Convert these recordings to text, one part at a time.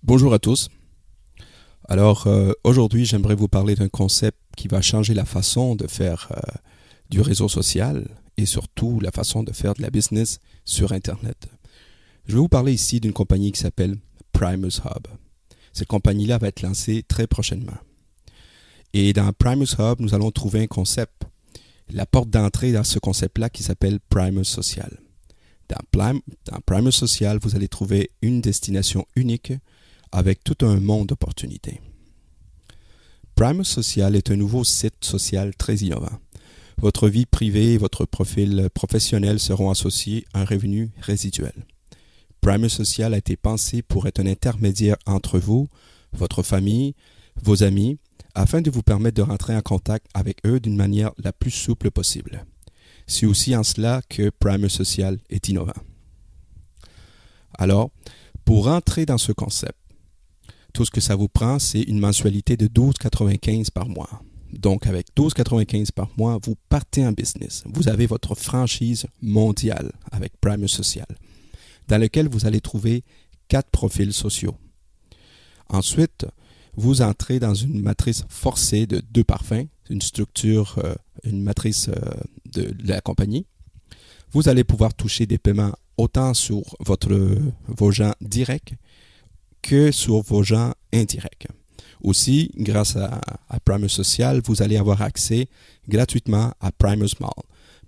Bonjour à tous. Alors aujourd'hui, j'aimerais vous parler d'un concept qui va changer la façon de faire du réseau social et surtout la façon de faire de la business sur Internet. Je vais vous parler ici d'une compagnie qui s'appelle Primus Hub. Cette compagnie-là va être lancée très prochainement. Et dans Primus Hub, nous allons trouver un concept, la porte d'entrée dans ce concept-là qui s'appelle Primus Social. Dans Primus Social, vous allez trouver une destination unique avec tout un monde d'opportunités. Primus Social est un nouveau site social très innovant. Votre vie privée et votre profil professionnel seront associés à un revenu résiduel. Primus Social a été pensé pour être un intermédiaire entre vous, votre famille, vos amis, afin de vous permettre de rentrer en contact avec eux d'une manière la plus souple possible. C'est aussi en cela que Primus Social est innovant. Alors, pour rentrer dans ce concept, tout ce que ça vous prend, c'est une mensualité de 12,95 par mois. Donc, avec 12,95 par mois, vous partez en business. Vous avez votre franchise mondiale avec Primus Social, dans lequel vous allez trouver 4 profils sociaux. Ensuite, vous entrez dans une matrice forcée de 2 parfums, une structure, une matrice de la compagnie. Vous allez pouvoir toucher des paiements autant sur vos gens directs que sur vos gens indirects. Aussi, grâce à Primus Social, vous allez avoir accès gratuitement à Primus Mall.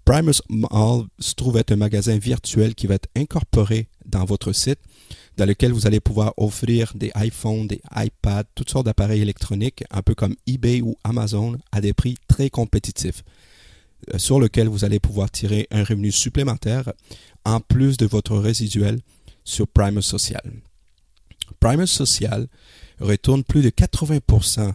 Primus Mall se trouve être un magasin virtuel qui va être incorporé dans votre site, dans lequel vous allez pouvoir offrir des iPhones, des iPads, toutes sortes d'appareils électroniques, un peu comme eBay ou Amazon, à des prix très compétitifs, sur lequel vous allez pouvoir tirer un revenu supplémentaire en plus de votre résiduel sur Primus Social. Primus Social retourne plus de 80%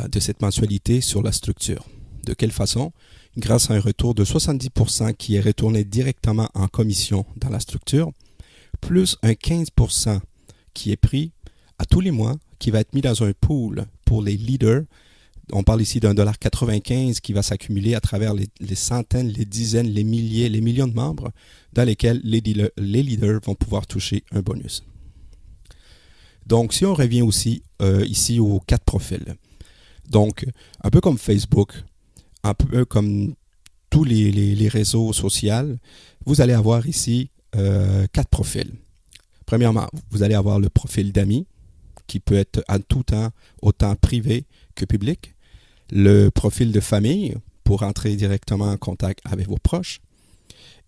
de cette mensualité sur la structure. De quelle façon? Grâce à un retour de 70% qui est retourné directement en commission dans la structure, plus un 15% qui est pris à tous les mois, qui va être mis dans un pool pour les leaders. On parle ici d'un $1,95 qui va s'accumuler à travers les centaines, les dizaines, les milliers, les millions de membres dans lesquels les leaders vont pouvoir toucher un bonus. Donc, si on revient aussi ici aux 4 profils, donc un peu comme Facebook, un peu comme tous les réseaux sociaux, vous allez avoir ici 4 profils. Premièrement, vous allez avoir le profil d'amis, qui peut être en tout temps autant privé que public. Le profil de famille, pour entrer directement en contact avec vos proches.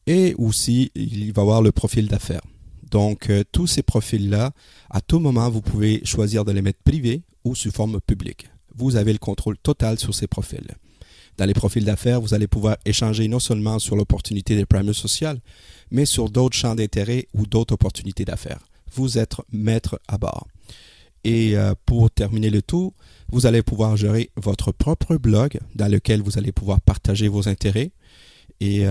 Et aussi, il va y avoir le profil d'affaires. Donc, tous ces profils-là, à tout moment, vous pouvez choisir de les mettre privés ou sous forme publique. Vous avez le contrôle total sur ces profils. Dans les profils d'affaires, vous allez pouvoir échanger non seulement sur l'opportunité de Primus Social, mais sur d'autres champs d'intérêt ou d'autres opportunités d'affaires. Vous êtes maître à bord. Et pour terminer le tout, vous allez pouvoir gérer votre propre blog dans lequel vous allez pouvoir partager vos intérêts et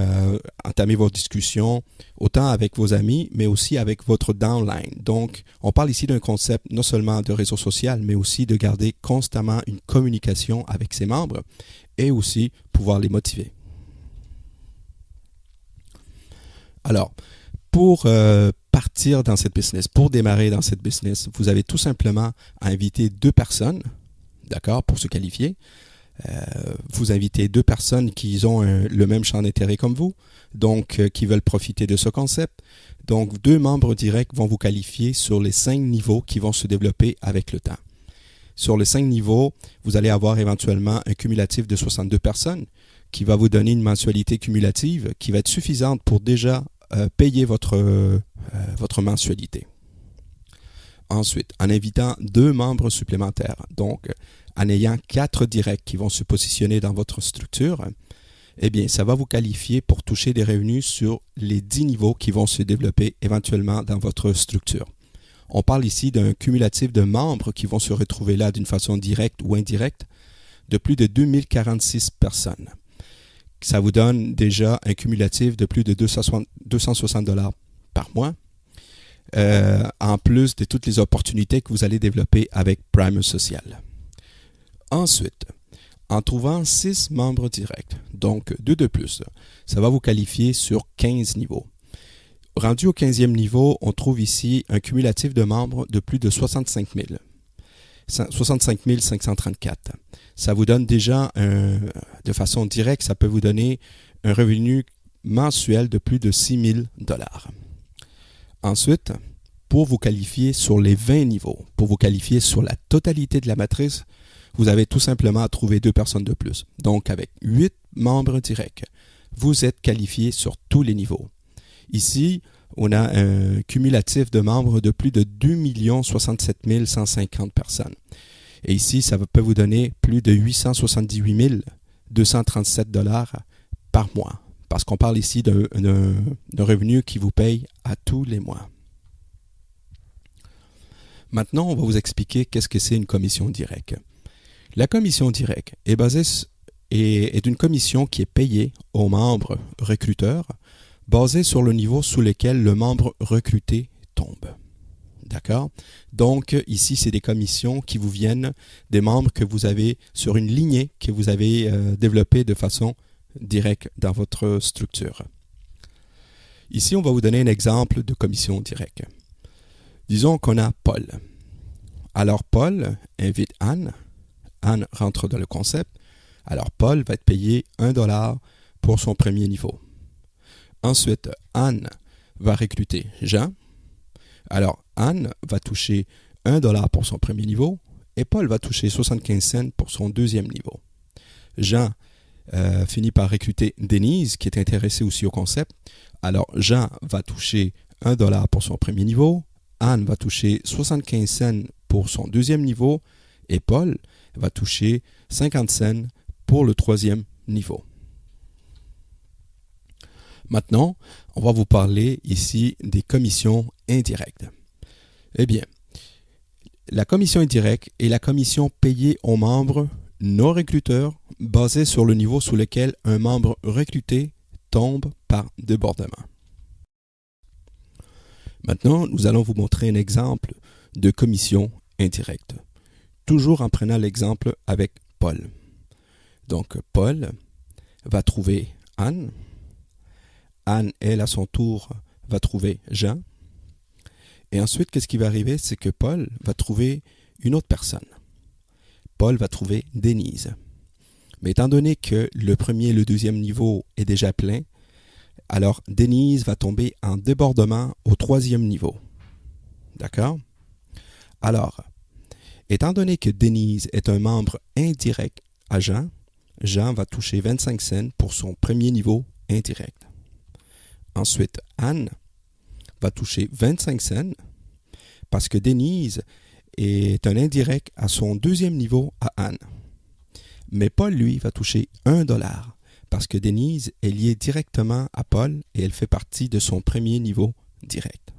entamer vos discussions autant avec vos amis, mais aussi avec votre downline. Donc, on parle ici d'un concept non seulement de réseau social, mais aussi de garder constamment une communication avec ses membres et aussi pouvoir les motiver. Alors, pour partir dans cette business, pour démarrer dans cette business, vous avez tout simplement à inviter 2 personnes, d'accord, pour se qualifier. Vous invitez 2 personnes qui ont le même champ d'intérêt comme vous, donc qui veulent profiter de ce concept. Donc, 2 membres directs vont vous qualifier sur les 5 niveaux qui vont se développer avec le temps. Sur les 5 niveaux, vous allez avoir éventuellement un cumulatif de 62 personnes qui va vous donner une mensualité cumulative qui va être suffisante pour déjà payer votre mensualité. Ensuite, en invitant 2 membres supplémentaires, donc en ayant 4 directs qui vont se positionner dans votre structure, eh bien, ça va vous qualifier pour toucher des revenus sur les 10 niveaux qui vont se développer éventuellement dans votre structure. On parle ici d'un cumulatif de membres qui vont se retrouver là d'une façon directe ou indirecte de plus de 2046 personnes. Ça vous donne déjà un cumulatif de plus de 260 $ par mois, en plus de toutes les opportunités que vous allez développer avec Primus Social. Ensuite, en trouvant 6 membres directs, donc 2 de plus, ça va vous qualifier sur 15 niveaux. Rendu au 15e niveau, on trouve ici un cumulatif de membres de plus de 65 534. Ça vous donne déjà, de façon directe, ça peut vous donner un revenu mensuel de plus de 6 000 $. Ensuite, pour vous qualifier sur les 20 niveaux, pour vous qualifier sur la totalité de la matrice, vous avez tout simplement à trouver 2 personnes de plus. Donc, avec 8 membres directs, vous êtes qualifié sur tous les niveaux. Ici, on a un cumulatif de membres de plus de 2 67 150 personnes. Et ici, ça peut vous donner plus de 878 237 $ par mois. Parce qu'on parle ici d'un revenu qui vous paye à tous les mois. Maintenant, on va vous expliquer qu'est-ce que c'est une commission directe. La commission directe est une commission qui est payée aux membres recruteurs basée sur le niveau sous lequel le membre recruté tombe. D'accord? Donc, ici, c'est des commissions qui vous viennent des membres que vous avez sur une lignée que vous avez développée de façon directe dans votre structure. Ici, on va vous donner un exemple de commission directe. Disons qu'on a Paul. Alors, Paul invite Anne. Anne rentre dans le concept. Alors, Paul va être payé 1 $ pour son premier niveau. Ensuite, Anne va recruter Jean. Alors, Anne va toucher 1 $ pour son premier niveau et Paul va toucher 75 cents pour son deuxième niveau. Jean finit par recruter Denise, qui est intéressée aussi au concept. Alors, Jean va toucher 1 $ pour son premier niveau. Anne va toucher 75 cents pour son deuxième niveau et Paul va toucher 50 cents pour le troisième niveau. Maintenant, on va vous parler ici des commissions indirectes. Eh bien, la commission indirecte est la commission payée aux membres non recruteurs basée sur le niveau sous lequel un membre recruté tombe par débordement. Maintenant, nous allons vous montrer un exemple de commission indirecte, toujours en prenant l'exemple avec Paul. Donc, Paul va trouver Anne. Anne, elle, à son tour, va trouver Jean. Et ensuite, qu'est-ce qui va arriver? C'est que Paul va trouver une autre personne. Paul va trouver Denise. Mais étant donné que le premier et le deuxième niveau est déjà plein, alors Denise va tomber en débordement au troisième niveau. D'accord? Alors, étant donné que Denise est un membre indirect à Jean, Jean va toucher 25 cents pour son premier niveau indirect. Ensuite, Anne va toucher 25 cents parce que Denise est un indirect à son deuxième niveau à Anne. Mais Paul, lui, va toucher 1 $ parce que Denise est liée directement à Paul et elle fait partie de son premier niveau direct.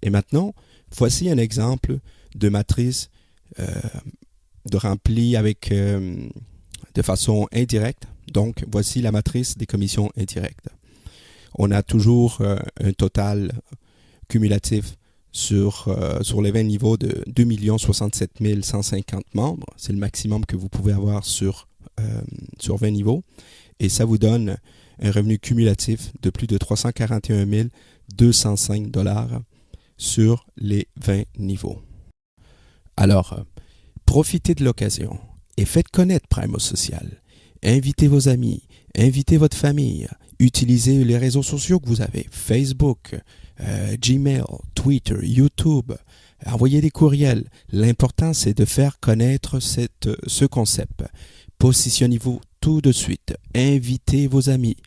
Et maintenant, voici un exemple de matrice de remplie avec, de façon indirecte. Donc, voici la matrice des commissions indirectes. On a toujours un total cumulatif sur les 20 niveaux de 2 67 150 membres. C'est le maximum que vous pouvez avoir sur 20 niveaux. Et ça vous donne un revenu cumulatif de plus de 341 205 $ sur les 20 niveaux. Alors, profitez de l'occasion et faites connaître Primo Social. Invitez vos amis, invitez votre famille, utilisez les réseaux sociaux que vous avez, Facebook, Gmail, Twitter, YouTube, envoyez des courriels. L'important, c'est de faire connaître ce concept. Positionnez-vous tout de suite. Invitez vos amis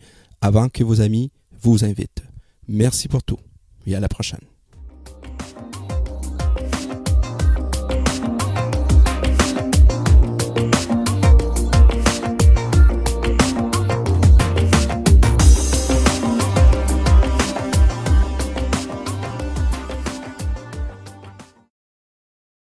avant que vos amis vous invitent. Merci pour tout et à la prochaine.